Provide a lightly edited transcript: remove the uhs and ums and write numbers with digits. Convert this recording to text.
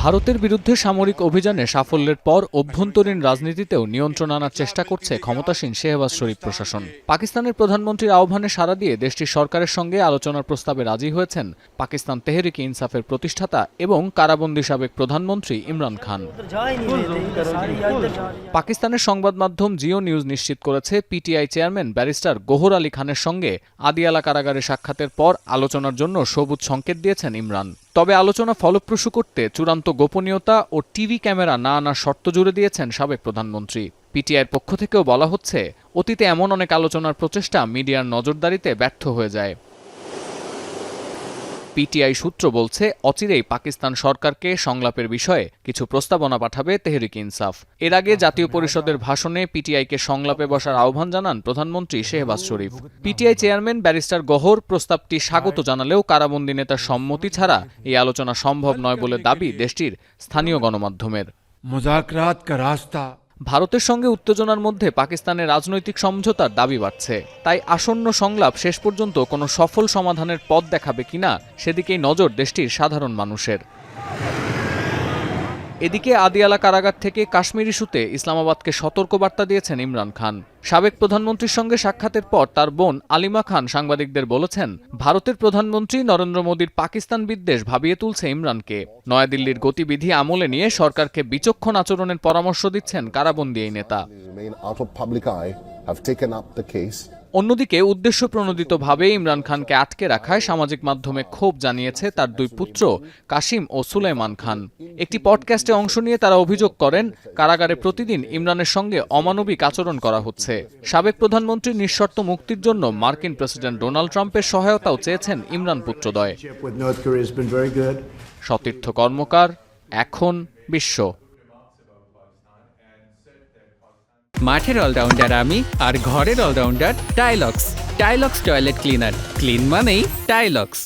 ভারতের বিরুদ্ধে সামরিক অভিযানে সাফল্যের পর অভ্যন্তরীণ রাজনীতিতেও নিয়ন্ত্রণ আনার চেষ্টা করছে ক্ষমতাসীন শেহবাজ শরীফ প্রশাসন। পাকিস্তানের প্রধানমন্ত্রীর আহ্বানে সাড়া দিয়ে দেশটির সরকারের সঙ্গে আলোচনার প্রস্তাবে রাজি হয়েছেন পাকিস্তান তেহরিক ইনসাফের প্রতিষ্ঠাতা এবং কারাবন্দী সাবেক প্রধানমন্ত্রী ইমরান খান। পাকিস্তানের সংবাদ মাধ্যম জিও নিউজ নিশ্চিত করেছে, PTI chairman barrister Gohar Ali খানের সঙ্গে আদিয়ালা কারাগারে সাক্ষাতের পর আলোচনার জন্য সবুজ সংকেত দিয়েছেন ইমরান। তবে আলোচনা ফলপ্রসূ করতে চূড়ান্ত গোপনীয়তা ও টিভি ক্যামেরা না আনার শর্ত জুড়ে দিয়েছেন সাবেক প্রধানমন্ত্রী। পিটিআইয়ের পক্ষ থেকেও বলা হচ্ছে, অতীতে এমন অনেক আলোচনার প্রচেষ্টা মিডিয়ার নজরদারিতে ব্যর্থ হয়ে যায়। পিটিআই সূত্র বলছে, অচিরেই পাকিস্তান সরকারকে সংলাপের বিষয়ে কিছু প্রস্তাবনা পাঠাবে তেহরিক ইনসাফ। এর আগে জাতীয় পরিষদের ভাষণে পিটিআইকে সংলাপে বসার আহ্বান জানান প্রধানমন্ত্রী শেহবাজ শরীফ। পিটিআই চেয়ারম্যান ব্যারিস্টার গওহর প্রস্তাবটি স্বাগত জানালেও কারাবন্দী নেতার সম্মতি ছাড়া এই আলোচনা সম্ভব নয় বলে দাবি দেশটির স্থানীয় গণমাধ্যমের। মুযাকরাত কা রাস্তা ভারতের সঙ্গে উত্তেজনার মধ্যে পাকিস্তানের রাজনৈতিক সমঝোতার দাবি বাড়ছে। তাই আসন্ন সংলাপ শেষ পর্যন্ত কোনো সফল সমাধানের পথ দেখাবে কিনা সেদিকেই নজর দেশটির সাধারণ মানুষের। এদিকে আদিয়ালা কারাগার থেকে কাশ্মীর ইস্যুতে ইসলামাবাদকে সতর্কবার্তা দিয়েছেন ইমরান খান। সাবেক প্রধানমন্ত্রীর সঙ্গে সাক্ষাতের পর তার বোন আলিমা খান সাংবাদিকদের বলেছেন, ভারতের প্রধানমন্ত্রী নরেন্দ্র মোদীর পাকিস্তান বিদ্বেষ ভাবিয়ে তুলছে ইমরানকে। নয়াদিল্লির গতিবিধি আমলে নিয়ে সরকারকে বিচক্ষণ আচরণের পরামর্শ দিচ্ছেন কারাবন্দী এই নেতা। অন্যদিকে উদ্দেশ্যপ্রণোদিতভাবে ইমরান খানকে আটকে রাখায় সামাজিক মাধ্যমে ক্ষোভ জানিয়েছে তার দুই পুত্র কাসিম ও সুলাইমান খান। একটি পডকাস্টে অংশ নিয়ে তারা অভিযোগ করেন, কারাগারে প্রতিদিন ইমরানের সঙ্গে অমানবিক আচরণ করা হচ্ছে। সাবেক প্রধানমন্ত্রীর নিঃশর্ত মুক্তির জন্য মার্কিন প্রেসিডেন্ট ডোনাল্ড ট্রাম্পের সহায়তাও চেয়েছেন ইমরান পুত্রদ্বয়। সতীর্থ কর্মকার, এখন বিশ্ব। মাঠের অলরাউন্ডার আমি, আর ঘরের allrounder Tylox. Tylox toilet cleaner, clean মানেই টাইলক্স।